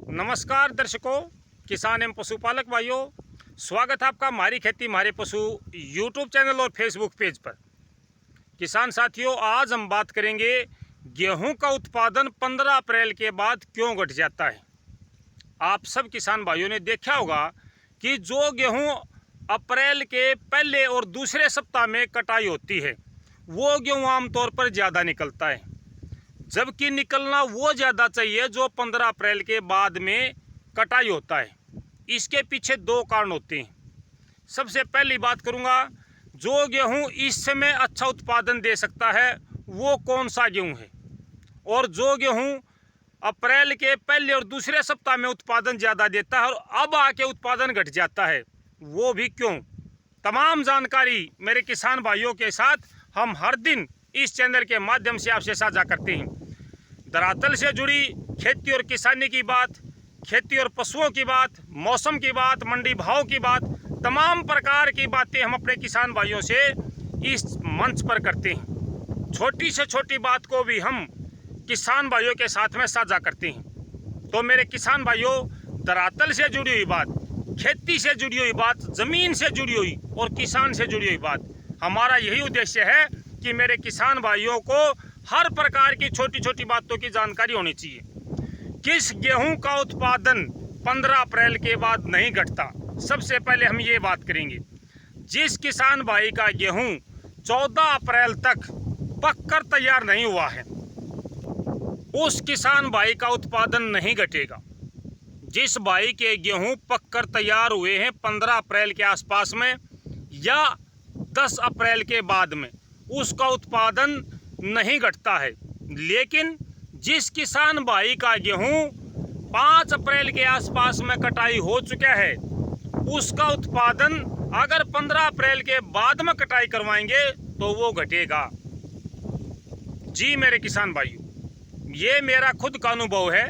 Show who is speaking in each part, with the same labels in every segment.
Speaker 1: नमस्कार दर्शकों, किसान एवं पशुपालक भाइयों, स्वागत है आपका हमारी खेती हमारे पशु यूट्यूब चैनल और फेसबुक पेज पर। किसान साथियों, आज हम बात करेंगे गेहूं का उत्पादन 15 अप्रैल के बाद क्यों घट जाता है। आप सब किसान भाइयों ने देखा होगा कि जो गेहूं अप्रैल के पहले और दूसरे सप्ताह में कटाई होती है वो गेहूं आमतौर पर ज़्यादा निकलता है, जबकि निकलना वो ज़्यादा चाहिए जो 15 अप्रैल के बाद में कटाई होता है। इसके पीछे दो कारण होते हैं। सबसे पहली बात करूंगा, जो गेहूं इस समय अच्छा उत्पादन दे सकता है वो कौन सा गेहूं है, और जो गेहूं अप्रैल के पहले और दूसरे सप्ताह में उत्पादन ज़्यादा देता है और अब आके उत्पादन घट जाता है वो भी क्यों। तमाम जानकारी मेरे किसान भाइयों के साथ हम हर दिन इस चैनल के माध्यम से आपसे साझा करते हैं। धरातल से जुड़ी खेती और किसानी की बात, खेती और पशुओं की बात, मौसम की बात, मंडी भाव की बात, तमाम प्रकार की बातें हम अपने किसान भाइयों से इस मंच पर करते हैं। छोटी से छोटी बात को भी हम किसान भाइयों के साथ में साझा करते हैं। तो मेरे किसान भाइयों, धरातल से जुड़ी हुई बात, खेती से जुड़ी हुई बात, ज़मीन से जुड़ी हुई और किसान से जुड़ी हुई बात, हमारा यही उद्देश्य है कि मेरे किसान भाइयों को हर प्रकार की छोटी छोटी बातों की जानकारी होनी चाहिए। किस गेहूं का उत्पादन 15 अप्रैल के बाद नहीं घटता, सबसे पहले हम ये बात करेंगे। जिस किसान भाई का गेहूं 14 अप्रैल तक पककर तैयार नहीं हुआ है, उस किसान भाई का उत्पादन नहीं घटेगा। जिस भाई के गेहूं पककर तैयार हुए हैं 15 अप्रैल के आसपास में या 10 अप्रैल के बाद में, उसका उत्पादन नहीं घटता है। लेकिन जिस किसान भाई का गेहूं 5 अप्रैल के आसपास में कटाई हो चुका है, उसका उत्पादन अगर 15 अप्रैल के बाद में कटाई करवाएंगे तो वो घटेगा। जी मेरे किसान भाइयों, ये मेरा खुद का अनुभव है।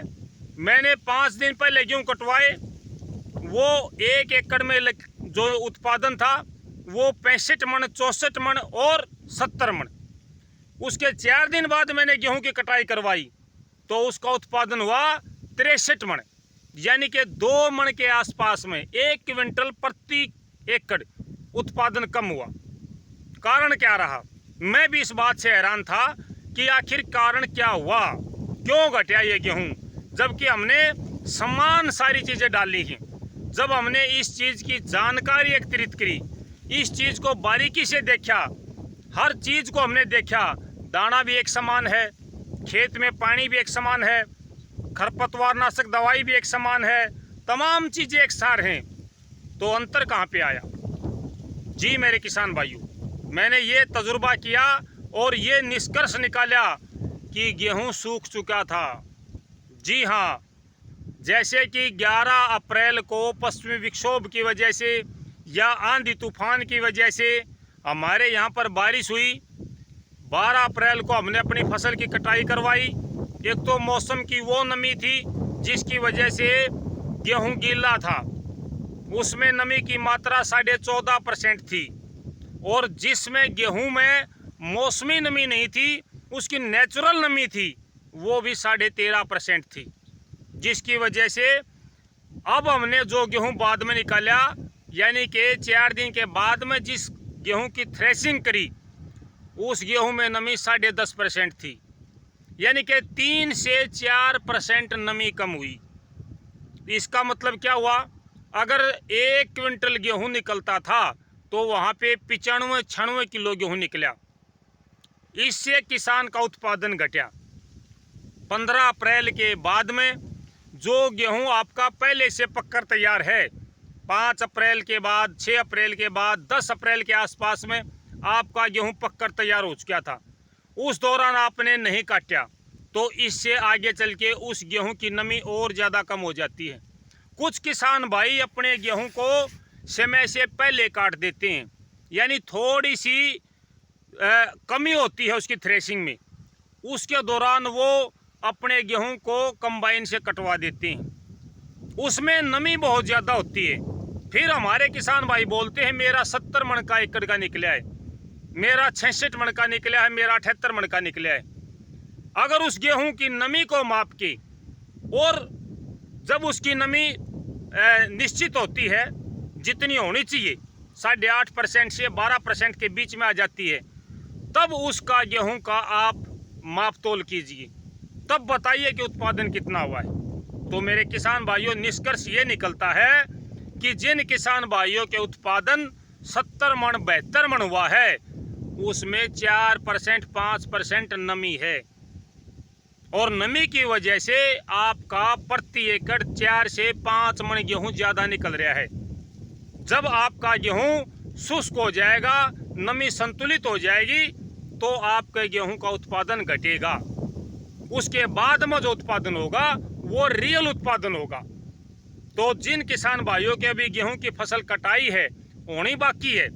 Speaker 1: मैंने 5 दिन पहले गेहूं कटवाए, वो 1 एकड़ में जो उत्पादन था वो 65 मन, 64 मन और 70 मन। उसके 4 दिन बाद मैंने गेहूं की कटाई करवाई तो उसका उत्पादन हुआ 63 मन, यानी कि 2 मन के आसपास में 1 क्विंटल प्रति एकड़ उत्पादन कम हुआ। कारण क्या रहा? मैं भी इस बात से हैरान था कि आखिर कारण क्या हुआ, क्यों घटा ये गेहूं, जबकि हमने समान सारी चीज़ें डाली हैं। जब हमने इस चीज़ की जानकारी एकत्रित करी, इस चीज़ को बारीकी से देखा, हर चीज़ को हमने देखा, दाना भी एक समान है, खेत में पानी भी एक समान है, खरपतवार नाशक दवाई भी एक समान है, तमाम चीज़ें एक सार हैं, तो अंतर कहाँ पे आया? जी मेरे किसान भाइयों, मैंने ये तजुर्बा किया और ये निष्कर्ष निकाला कि गेहूं सूख चुका था। जी हाँ, जैसे कि 11 अप्रैल को पश्चिमी विक्षोभ की वजह से या आंधी तूफान की वजह से हमारे यहाँ पर बारिश हुई। 12 अप्रैल को हमने अपनी फसल की कटाई करवाई। एक तो मौसम की वो नमी थी जिसकी वजह से गेहूं गीला था, उसमें नमी की मात्रा 14.5% थी, और जिसमें गेहूं में मौसमी नमी नहीं थी, उसकी नेचुरल नमी थी, वो भी 13.5% थी, जिसकी वजह से अब हमने जो गेहूं बाद में निकाला, यानी कि 4 दिन के बाद में जिस गेहूं की थ्रेशिंग करी, उस गेहूं में नमी 10.5% थी, यानी कि 3 से 4% नमी कम हुई। इसका मतलब क्या हुआ? अगर 1 क्विंटल गेहूं निकलता था तो वहाँ पे 95-96 किलो गेहूं निकला। इससे किसान का उत्पादन घटा। 15 अप्रैल के बाद में जो गेहूं आपका पहले से पककर तैयार है, 5 अप्रैल के बाद, 6 अप्रैल के बाद, 10 अप्रैल के आसपास में आपका गेहूं पककर तैयार हो चुका था, उस दौरान आपने नहीं काटा तो इससे आगे चल के उस गेहूं की नमी और ज़्यादा कम हो जाती है। कुछ किसान भाई अपने गेहूं को समय से पहले काट देते हैं, यानी थोड़ी सी कमी होती है उसकी थ्रेशिंग में, उसके दौरान वो अपने गेहूं को कंबाइन से कटवा देते हैं, उसमें नमी बहुत ज़्यादा होती है। फिर हमारे किसान भाई बोलते हैं मेरा 70 मन का एकड़ का निकला है, मेरा 66 मन का निकला है, मेरा 78 मन का निकला है। अगर उस गेहूं की नमी को माप के और जब उसकी नमी निश्चित होती है, जितनी होनी चाहिए 8.5% से 12% के बीच में आ जाती है, तब उसका गेहूं का आप माप तोल कीजिए, तब बताइए कि उत्पादन कितना हुआ है। तो मेरे किसान भाइयों, निष्कर्ष ये निकलता है कि जिन किसान भाइयों के उत्पादन 70 मन 72 मन हुआ है, उसमें 4% 5% नमी है, और नमी की वजह से आपका प्रति एकड़ 4 से 5 मन गेहूं ज़्यादा निकल रहा है। जब आपका गेहूं शुष्क हो जाएगा, नमी संतुलित हो जाएगी, तो आपके गेहूं का उत्पादन घटेगा। उसके बाद में जो उत्पादन होगा वो रियल उत्पादन होगा। तो जिन किसान भाइयों के अभी गेहूं की फसल कटाई है, होनी बाकी है,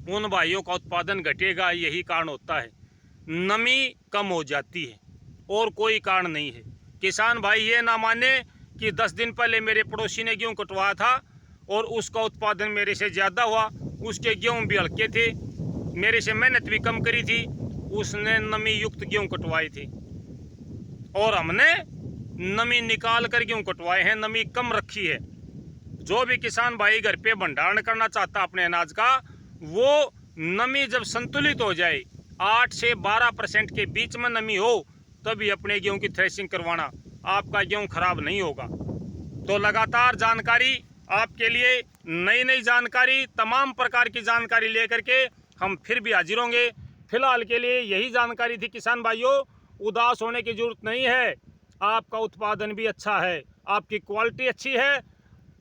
Speaker 1: उन भाइयों का उत्पादन घटेगा। यही कारण होता है, नमी कम हो जाती है, और कोई कारण नहीं है। किसान भाई ये ना माने कि 10 दिन पहले मेरे पड़ोसी ने गेहूं कटवाया था और उसका उत्पादन मेरे से ज़्यादा हुआ, उसके गेहूं भी हल्के थे, मेरे से मेहनत भी कम करी थी, उसने नमी युक्त गेहूं कटवाए थे, और हमने नमी निकाल कर गेहूं कटवाए हैं, नमी कम रखी है। जो भी किसान भाई घर पे भंडारण करना चाहता अपने अनाज का, वो नमी जब संतुलित हो जाए, 8 से 12% के बीच में नमी हो, तभी अपने गेहूं की थ्रेशिंग करवाना, आपका गेहूं खराब नहीं होगा। तो लगातार जानकारी आपके लिए, नई नई जानकारी, तमाम प्रकार की जानकारी लेकर के हम फिर भी हाजिर होंगे। फिलहाल के लिए यही जानकारी थी किसान भाइयों। उदास होने की जरूरत नहीं है, आपका उत्पादन भी अच्छा है, आपकी क्वालिटी अच्छी है,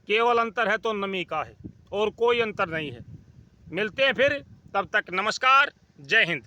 Speaker 1: केवल अंतर है तो नमी का है, और कोई अंतर नहीं है। मिलते हैं फिर, तब तक नमस्कार, जय हिंद।